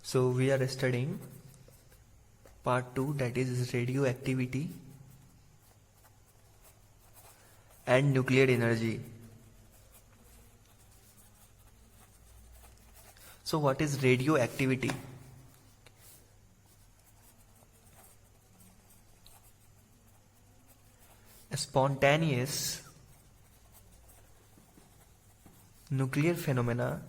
So we are studying part 2, that is radioactivity and nuclear energy. So what is radioactivity? A spontaneous nuclear phenomena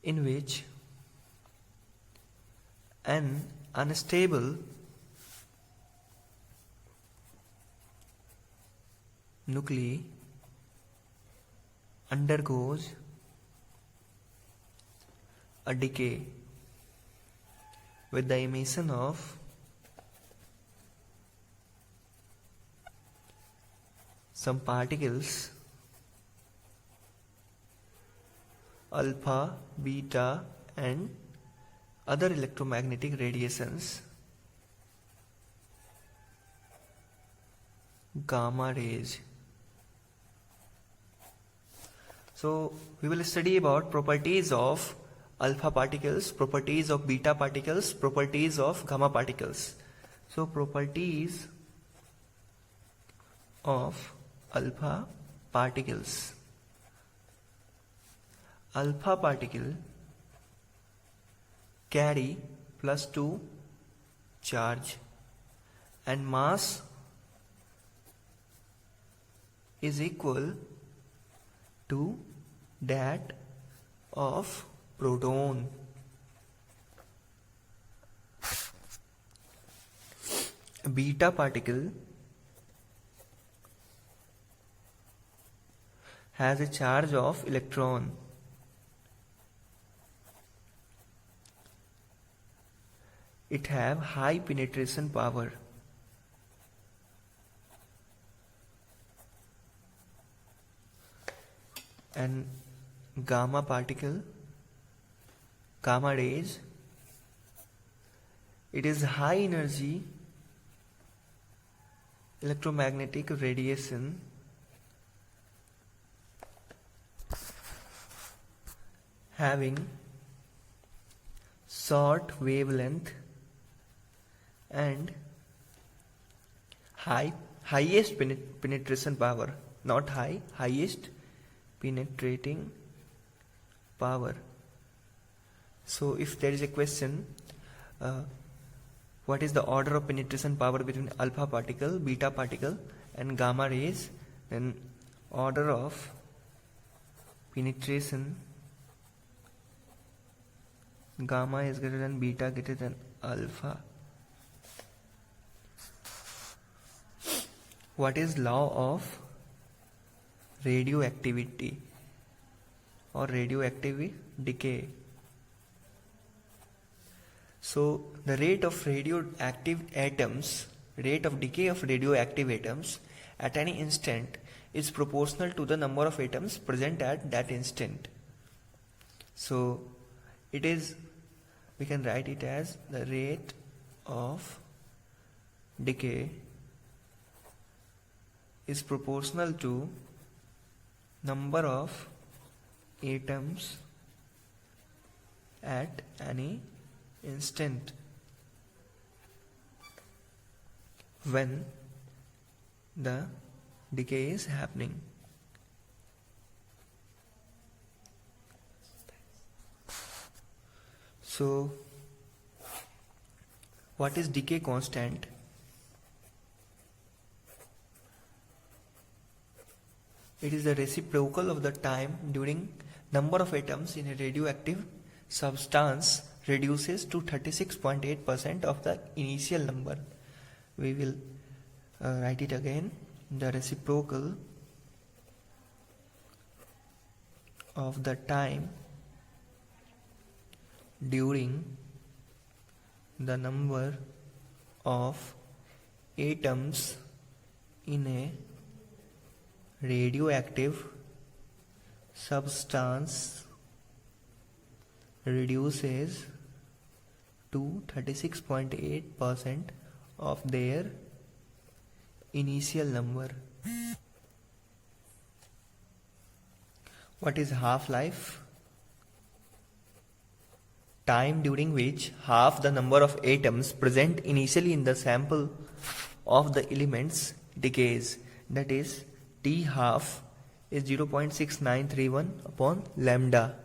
in which an unstable nuclei undergoes a decay with the emission of some particles alpha, beta and other electromagnetic radiations, gamma rays. So we will study about properties of alpha particles, properties of beta particles, properties of gamma particles. So properties of alpha particles. Alpha particle carry +2 charge and mass is equal to that of proton. Beta particle has a charge of electron. It have high penetration power. And gamma particle, gamma rays, it is high energy electromagnetic radiation having short wavelength and highest penetration power, not high, highest penetrating power. So if there is a question, what is the order of penetration power between alpha particle, beta particle and gamma rays, then order of penetration, gamma is greater than beta greater than alpha. What is law of radioactivity or radioactive decay? So the rate of radioactive atoms, rate of decay of radioactive atoms at any instant is proportional to the number of atoms present at that instant. So it is, we can write it as the rate of decay is proportional to number of atoms at any instant when the decay is happening. So what is decay constant? It is the reciprocal of the time during number of atoms in a radioactive substance reduces to 36.8% of the initial number. We will write it again. The reciprocal of the time during the number of atoms in a radioactive substance reduces to 36.8% of their initial number. What is half-life? Time during which half the number of atoms present initially in the sample of the elements decays. That is, T half is 0.6931 upon lambda.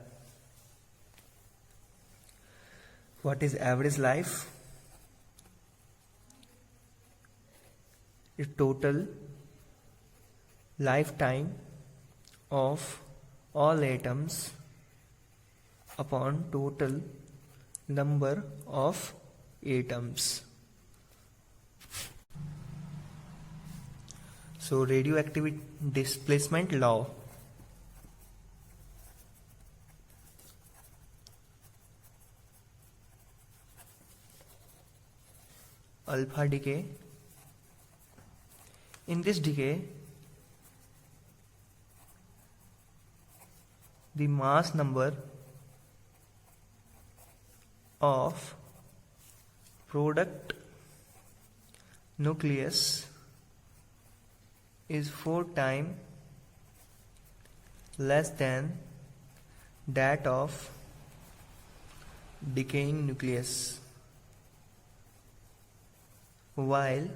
What is average life? The total lifetime of all atoms upon total number of atoms. So radioactivity displacement law. Alpha decay. In this decay, the mass number of product nucleus is 4 times less than that of decaying nucleus, while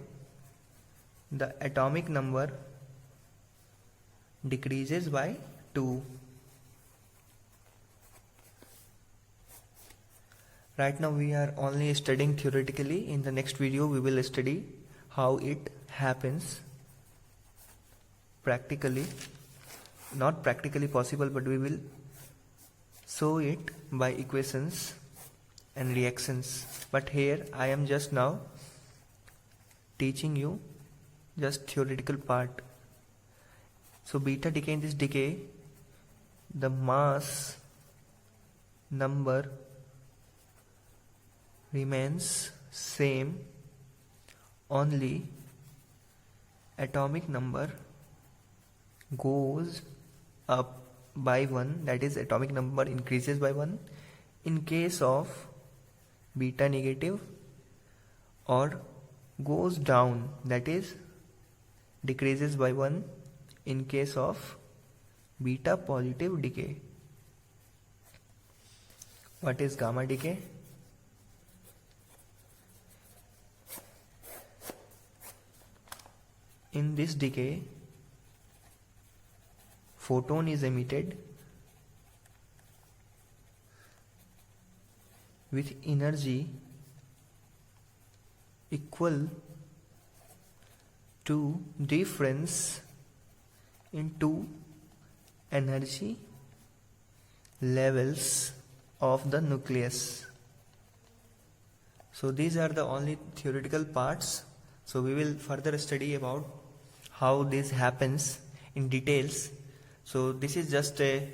the atomic number decreases by 2. Right now we are only studying theoretically. In the next video we will study how it happens practically. Not practically possible, but we will show it by equations and reactions. But here I am just now teaching you just theoretical part. So beta decay, in this decay the mass number remains same, only atomic number goes up by 1, that is atomic number increases by 1 in case of beta negative, or goes down, that is decreases by 1 in case of beta positive decay. What is gamma decay? In this decay, photon is emitted with energy equal to difference in two energy levels of the nucleus. So these are the only theoretical parts. So we will further study about how this happens in details. So this is just a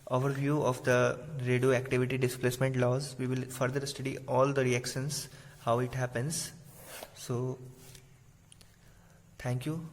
overview of the radioactivity displacement laws. We will further study all the reactions, how it happens. So thank you.